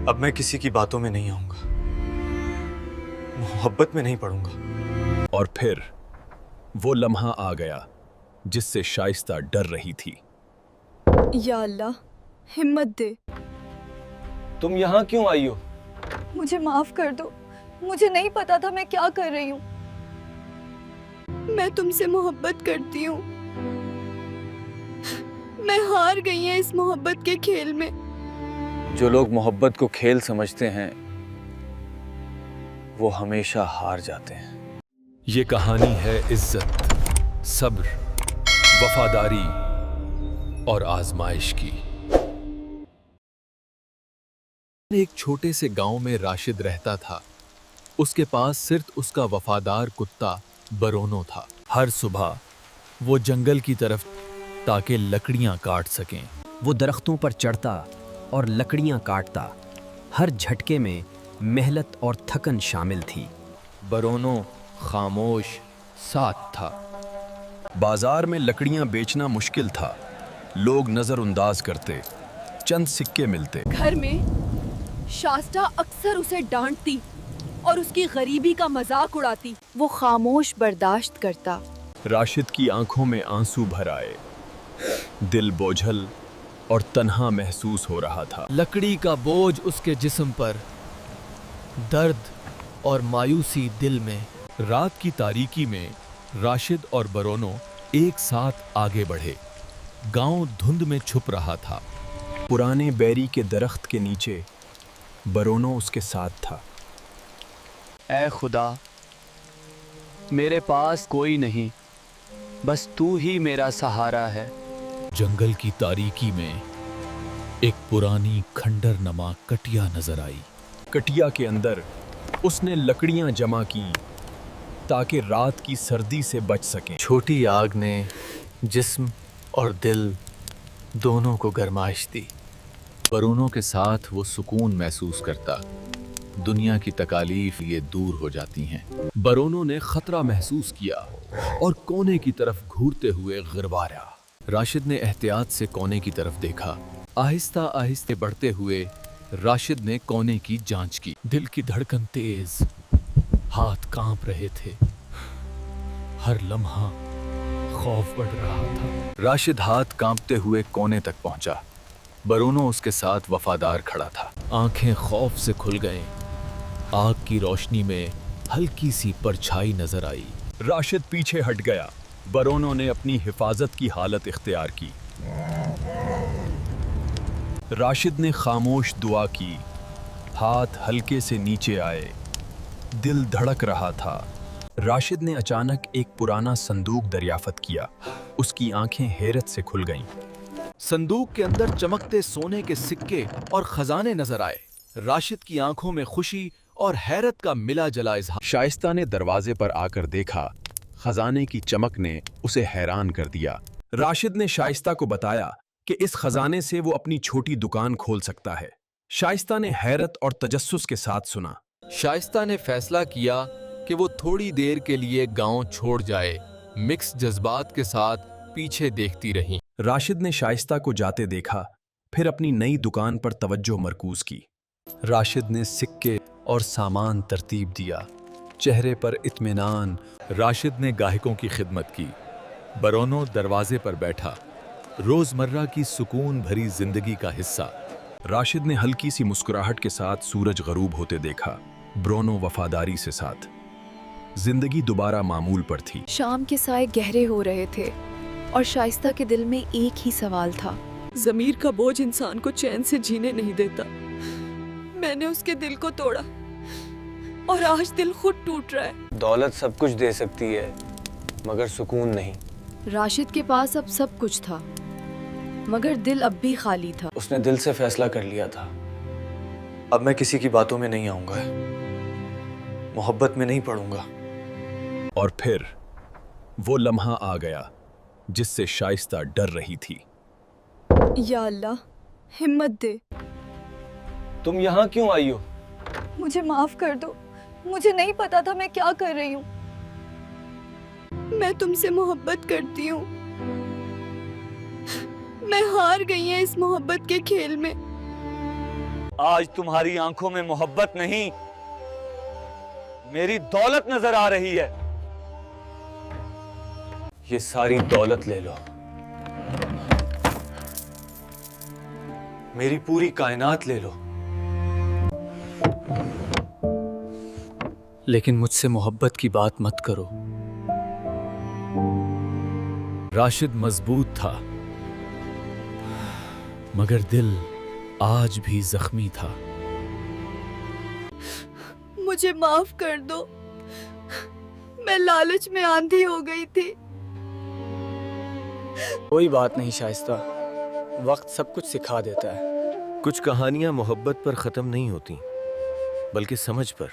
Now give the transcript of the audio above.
अब मैं किसी की बातों में नहीं आऊंगा, मोहब्बत में नहीं पड़ूंगा। और फिर वो लम्हा आ गया जिससे शाइस्ता डर रही थी। या अल्लाह, हिम्मत दे। तुम यहाँ क्यों आई हो? मुझे माफ कर दो, मुझे नहीं पता था मैं क्या कर रही हूँ। मैं तुमसे मोहब्बत करती हूँ। मैं हार गई है इस मोहब्बत के खेल में। जो लोग मोहब्बत को खेल समझते हैं वो हमेशा हार जाते हैं। ये कहानी है इज्जत, सब्र, वफादारी और आजमाइश की। एक छोटे से गांव में राशिद रहता था। उसके पास सिर्फ उसका वफादार कुत्ता बरोनो था। हर सुबह वो जंगल की तरफ ताकि लकड़ियां काट सकें। वो दरख्तों पर चढ़ता और लकड़ियां काटता। हर झटके में मेहनत और थकन शामिल थी। बरोनो खामोश साथ था। बाजार में लकड़ियां बेचना मुश्किल था। लोग नजरअंदाज करते, चंद सिक्के मिलते। घर में शास्ता अक्सर उसे डांटती और उसकी गरीबी का मजाक उड़ाती। वो खामोश बर्दाश्त करता। राशिद की आंखों में आंसू भर आए। दिल बोझल और तन्हा महसूस हो रहा था। लकड़ी का बोझ उसके जिस्म पर, दर्द और मायूसी दिल में। रात की तारीकी में राशिद और बरोनो एक साथ आगे बढ़े। गांव धुंध में छुप रहा था। पुराने बेरी के दरख्त के नीचे बरोनो उसके साथ था। ऐ खुदा, मेरे पास कोई नहीं, बस तू ही मेरा सहारा है। जंगल की तारीकी में एक पुरानी खंडर नमा कटिया नजर आई। कटिया के अंदर उसने लकड़ियां जमा की ताकि रात की सर्दी से बच सकें। छोटी आग ने जिस्म और दिल दोनों को गरमाइश दी। बरोनो के साथ वो सुकून महसूस करता। दुनिया की तकालीफ ये दूर हो जाती हैं। बरोनो ने खतरा महसूस किया और कोने की तरफ घूरते हुए गिरवाया। राशिद ने एहतियात से कोने की तरफ देखा। आहिस्ता आहिस्ते बढ़ते हुए राशिद ने कोने की जांच की। दिल की धड़कन तेज, हाथ कांप रहे थे। हर लम्हा खौफ बढ़ रहा था। राशिद हाथ कांपते हुए कोने तक पहुंचा। बरोनो उसके साथ वफादार खड़ा था। आंखें खौफ से खुल गईं। आग की रोशनी में हल्की सी परछाई नजर आई। राशिद पीछे हट गया। बरोनो ने अपनी हिफाजत की हालत इख्तियार की। राशिद ने खामोश दुआ की। हाथ हल्के से नीचे आए। दिल धड़क रहा था। राशिद ने अचानक एक पुराना संदूक दरियाफ्त किया। उसकी आंखें हैरत से खुल गईं। संदूक के अंदर चमकते सोने के सिक्के और खजाने नजर आए। राशिद की आंखों में खुशी और हैरत का मिला जला इजहार। शाइस्ता ने दरवाजे पर आकर देखा। खजाने की चमक ने उसे हैरान कर दिया। राशिद ने शाइस्ता को बताया कि इस खजाने से वो अपनी छोटी दुकान खोल सकता है। शाइस्ता ने हैरत और तजस्सुस के साथ सुना। शाइस्ता ने फैसला किया कि वो थोड़ी देर के लिए गांव छोड़ जाए। मिक्स जज्बात के साथ पीछे देखती रहीं। राशिद ने शाइस्ता को जाते देखा, फिर अपनी नई दुकान पर तवज्जो मरकूज की। राशिद ने सिक्के और सामान तरतीब दिया। चेहरे पर इत्मीनान। राशिद ने गाहकों की खिदमत की। बरोनो दरवाजे पर बैठा, रोजमर्रा की सुकून भरी जिंदगी का हिस्सा। राशिद ने हल्की सी मुस्कुराहट के साथ सूरज गरूब होते देखा। ब्रोनो वफादारी से साथ। जिंदगी दोबारा मामूल पर थी। शाम के साए गहरे हो रहे थे और शाइस्ता के दिल में एक ही सवाल था। ज़मीर का बोझ इंसान को चैन से जीने नहीं देता। मैंने उसके दिल को तोड़ा और आज दिल खुद टूट रहा है। दौलत सब कुछ दे सकती है मगर सुकून नहीं। राशिद के पास अब सब कुछ था मगर दिल अब भी खाली था। उसने दिल से फैसला कर लिया था, अब मैं किसी की बातों में नहीं आऊंगा, मोहब्बत में नहीं पड़ूंगा। और फिर वो लम्हा आ गया जिससे शाइस्ता डर रही थी। या अल्लाह, हिम्मत दे। तुम यहाँ क्यों आई हो? मुझे माफ कर दो, मुझे नहीं पता था मैं क्या कर रही हूँ। मैं तुमसे मोहब्बत करती हूँ। मैं हार गई है इस मोहब्बत के खेल में। आज तुम्हारी आंखों में मोहब्बत नहीं, मेरी दौलत नजर आ रही है। ये सारी दौलत ले लो, मेरी पूरी कायनात ले लो, लेकिन मुझसे मोहब्बत की बात मत करो। राशिद मजबूत था, मगर दिल आज भी जख्मी था। मुझे माफ कर दो, मैं लालच में आंधी हो गई थी। कोई बात नहीं शाइस्ता, वक्त सब कुछ सिखा देता है। कुछ कहानियां मोहब्बत पर खत्म नहीं होती, बल्कि समझ पर।